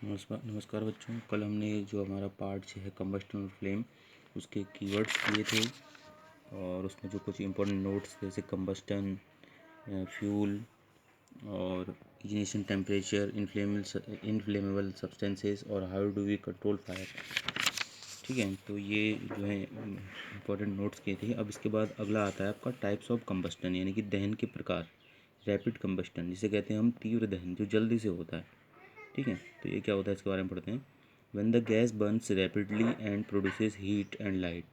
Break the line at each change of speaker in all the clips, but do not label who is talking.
नमस्कार नमस्कार बच्चों। कल हमने जो हमारा पार्ट 6 है कंबस्टन और फ्लेम, उसके कीवर्ड्स किए थे और उसमें जो कुछ इंपॉर्टेंट नोट्स जैसे कंबस्टन, फ्यूल और इग्निशन टेम्परेचर, इनफ्लेमेबल सब्सटेंसेस और how do we control fire. ठीक है, तो ये जो है इंपॉर्टेंट नोट्स किए थे। अब इसके बाद अगला आता है आपका टाइप्स ऑफ कंबस्टन, यानी कि दहन के प्रकार। रैपिड कंबस्टन जिसे कहते हैं हम, तीव्र दहन जो जल्दी से होता है। ठीक है, तो ये क्या होता है इसके बारे में पढ़ते हैं। When the gas Burns rapidly and produces heat and light,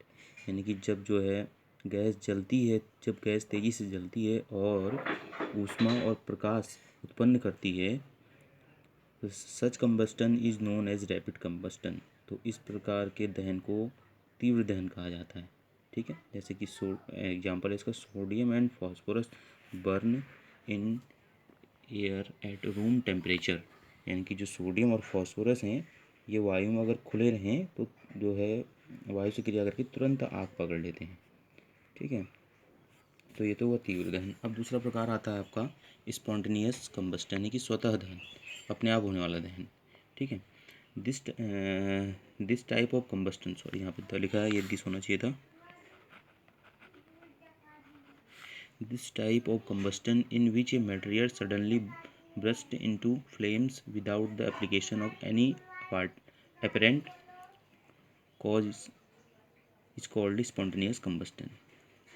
यानी कि जब जो है गैस जलती है, जब गैस तेज़ी से जलती है और ऊष्मा और प्रकाश उत्पन्न करती है, तो such combustion is known as rapid combustion. तो इस प्रकार के दहन को तीव्र दहन कहा जाता है। ठीक है, जैसे कि एग्जाम्पल है इसका, sodium and phosphorus burn in air at room temperature, यानी कि जो सोडियम और फॉस्फोरस हैं, ये वायु में अगर खुले रहें तो जो है वायु से क्रिया करके तुरंत आग पकड़ लेते हैं। ठीक है, तो ये तो हुआ तीव्र दहन। अब दूसरा प्रकार आता है आपका स्पॉन्टेनियस कंबस्टन, यानी कि स्वतः दहन, अपने आप होने वाला दहन। ठीक है, this type of combustion, sorry यहाँ पे लिखा है, ये दिस होना चाहिए था। This type of combustion in which a material suddenly bursts into flames without the application of any apparent cause is called spontaneous combustion,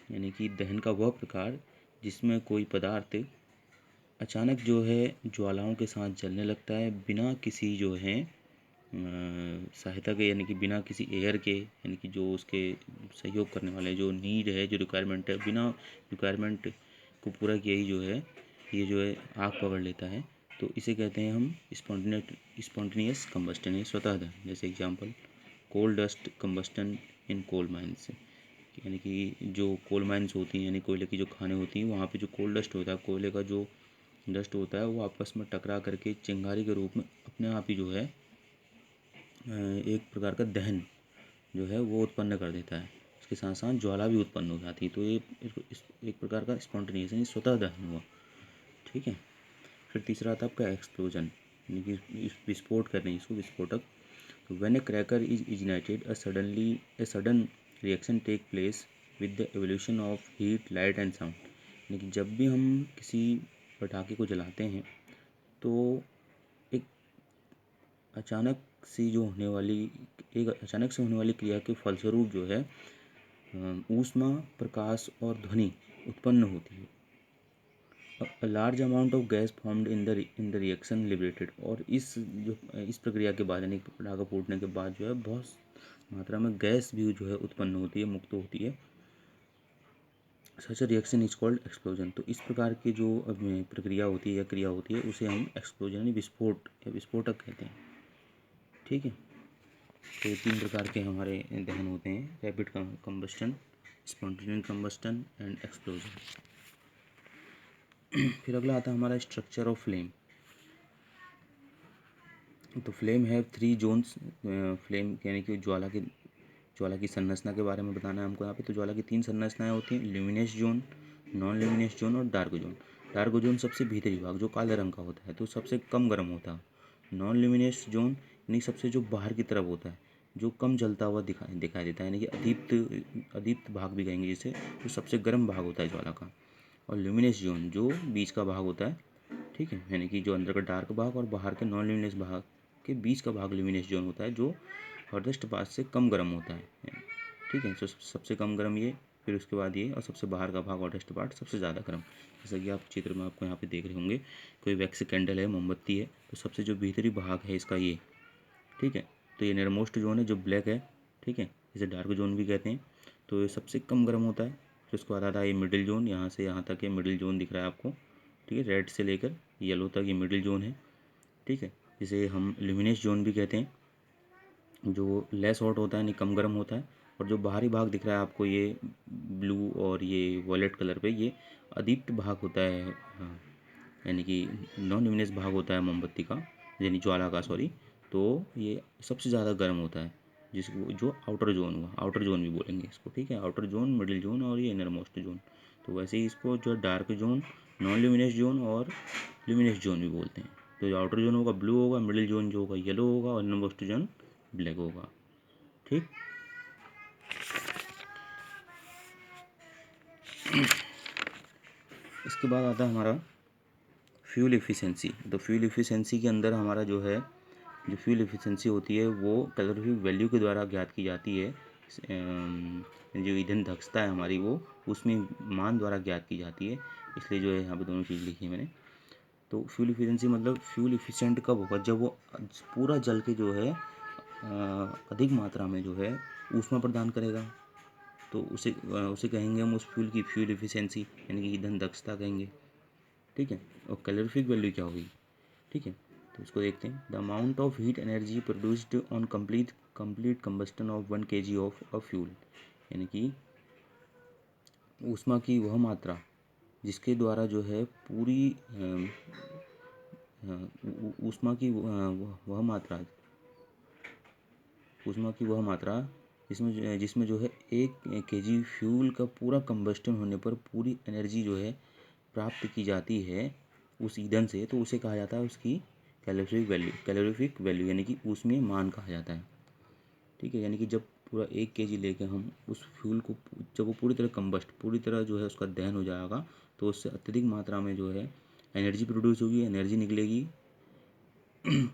यानी कि दहन का वह प्रकार जिसमें कोई पदार्थ अचानक जो है ज्वालाओं के साथ जलने लगता है बिना किसी जो है सहायता के, यानी कि बिना किसी एयर के, यानी कि जो उसके सहयोग करने वाले जो नीड है, जो रिक्वायरमेंट है, बिना रिक्वायरमेंट को पूरा किया ही जो है ये जो है आग पकड़ लेता है। तो इसे कहते हैं हम स्पॉन्टेनियस कंबस्टन, है स्वतः दहन। जैसे एग्जांपल, कोल डस्ट कंबस्टन इन कोल माइंस, यानी कि जो कोल माइंस होती हैं, यानी कोयले की जो खानें होती हैं, वहाँ पे जो कोल डस्ट होता है, कोयले का जो डस्ट होता है, वो आपस में टकरा करके चिंगारी के रूप में अपने आप ही जो है एक प्रकार का दहन जो है वो उत्पन्न कर देता है। उसके साथ साथ ज्वाला भी उत्पन्न हो जाती है। तो ये एक प्रकार का स्पॉन्टेनियस यानी स्वतः दहन हुआ। ठीक है, फिर तीसरा आता है आपका एक्सप्लोजन, यानी कि विस्फोट करने, इसको विस्फोटक। तो when a cracker is ignited a sudden reaction take place with the evolution of heat, light and sound, यानी कि जब भी हम किसी पटाखे को जलाते हैं तो एक अचानक अचानक से होने वाली क्रिया के फलस्वरूप जो है ऊष्मा, प्रकाश और ध्वनि उत्पन्न होती है। A large amount of gas formed in the reaction liberated, और इस प्रक्रिया के बाद, यानी पटाखा फूटने के बाद जो है बहुत मात्रा में गैस भी जो है उत्पन्न होती है, मुक्त होती है। Such reaction is called explosion. तो इस प्रकार की जो प्रक्रिया होती है या क्रिया होती है उसे हम एक्सप्लोजन यानी विस्फोट या विस्फोटक कहते हैं। ठीक है, तो 3 प्रकार के हमारे दहन होते हैं, rapid combustion, spontaneous combustion and explosion. फिर अगला आता है हमारा स्ट्रक्चर ऑफ फ्लेम। तो फ्लेम है 3 जोन्स। फ्लेम यानी कि ज्वाला की संरचना के बारे में बताना है हमको यहाँ पे। तो ज्वाला की 3 संरचनाएं होती हैं, luminous zone, non luminous zone और डार्क जोन। डार्क जोन सबसे भीतरी भाग जो काले रंग का होता है, तो सबसे कम गर्म होता है। नॉन ल्यूमिनस जोन यानी सबसे जो बाहर की तरफ होता है, जो कम जलता हुआ दिखाई देता है, यानी कि अदीप्त भाग भी कहेंगे जिसे, जो सबसे गर्म भाग होता है ज्वाला का। और ल्यूमिनस जोन जो बीच का भाग होता है। ठीक है, यानी कि जो अंदर का डार्क भाग और बाहर के नॉन ल्यूमिनस भाग के बीच का भाग ल्यूमिनस जोन होता है, जो हॉटेस्ट पार्ट से कम गर्म होता है। ठीक है, तो सबसे कम गर्म ये, फिर उसके बाद ये, और सबसे बाहर का भाग हॉटेस्ट पार्ट सबसे ज़्यादा गर्म। जैसा कि आप चित्र में आपको यहाँ पे देख रहे होंगे, कोई वैक्स कैंडल है, मोमबत्ती है, तो सबसे जो भीतरी भाग है इसका ये। ठीक है, तो ये नियरमोस्ट जोन है जो ब्लैक है। ठीक है, इसे डार्क जोन भी कहते हैं। तो ये सबसे कम गर्म होता है। फिर उसके बाद आता है ये मिडिल जोन, यहाँ से यहाँ तक ये मिडिल जोन दिख रहा है आपको। ठीक है, रेड से लेकर येलो तक ये मिडिल जोन है। ठीक है, जिसे हम ल्यूमिनस जोन भी कहते हैं, जो लेस हॉट होता है, यानी कम गर्म होता है। और जो बाहरी भाग दिख रहा है आपको ये ब्लू और ये वॉयलेट कलर पे, ये अदीप्त भाग होता है। हाँ, यानी कि नॉन ल्यूमिनस भाग होता है मोमबत्ती का, यानी ज्वाला का, सॉरी। तो ये सबसे ज़्यादा गर्म होता है, जिसको जो आउटर जोन हुआ, आउटर जोन भी बोलेंगे इसको। ठीक है, आउटर जोन, मिडिल जोन और ये इनर मोस्ट जोन। तो वैसे ही इसको जो dark zone, non luminous zone और ल्यूमिनस जोन भी बोलते हैं। तो जो आउटर जोन होगा ब्लू होगा, मिडिल जोन जो होगा येलो होगा और इनमोस्ट जोन ब्लैक होगा। ठीक, इसके बाद आता है हमारा फ्यूल एफिशिएंसी। तो फ्यूल एफिशिएंसी के अंदर हमारा जो है, जो फ्यूल एफिशिएंसी होती है वो कैलोरीफिक वैल्यू के द्वारा ज्ञात की जाती है। जो ईंधन दक्षता है हमारी वो उसमें मान द्वारा ज्ञात की जाती है, इसलिए जो है यहाँ पे दोनों चीज़ लिखी है मैंने। तो फ्यूल एफिशिएंसी मतलब फ्यूल एफिशिएंट कब होगा, जब वो पूरा जल के जो है अधिक मात्रा में जो है ऊष्मा प्रदान करेगा, तो उसे कहेंगे हम उस फ्यूल की फ्यूल एफिशिएंसी, यानी कि ईंधन दक्षता कहेंगे। ठीक है, और कैलोरीफिक वैल्यू क्या होगी। ठीक है, तो इसको देखते हैं। The amount of heat energy produced on complete combustion of 1 kg of a fuel, यानी कि ऊष्मा की वह मात्रा जिसके द्वारा जो है पूरी ऊष्मा की वह मात्रा जिसमें जो है 1 kg फ्यूल का पूरा कंबस्टन होने पर पूरी एनर्जी जो है प्राप्त की जाती है उस ईंधन से, तो उसे कहा जाता है उसकी कैलोरीफिक वैल्यू यानी कि उसमें मान कहा जाता है। ठीक है, यानी कि जब पूरा 1 kg लेके हम उस फ्यूल को, जब वो पूरी तरह जो है उसका दहन हो जाएगा, तो उससे अत्यधिक मात्रा में जो है एनर्जी प्रोड्यूस होगी, एनर्जी निकलेगी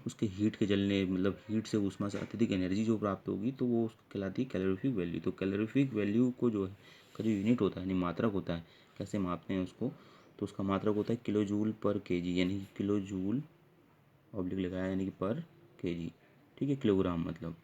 उसके हीट के जलने, मतलब हीट से ऊष्मा से अत्यधिक एनर्जी जो प्राप्त होगी, तो वो उसको कहलाती है कैलोरीफिक वैल्यू। तो कैलोरीफिक वैल्यू को जो है का जो यूनिट होता है, यानी मात्रक होता है, कैसे मापते हैं उसको, तो उसका मात्रक होता है किलो जूल पर केजी, यानी कि किलो जूल ऑब्लिक लगाया यानी कि पर केजी। ठीक है, किलोग्राम मतलब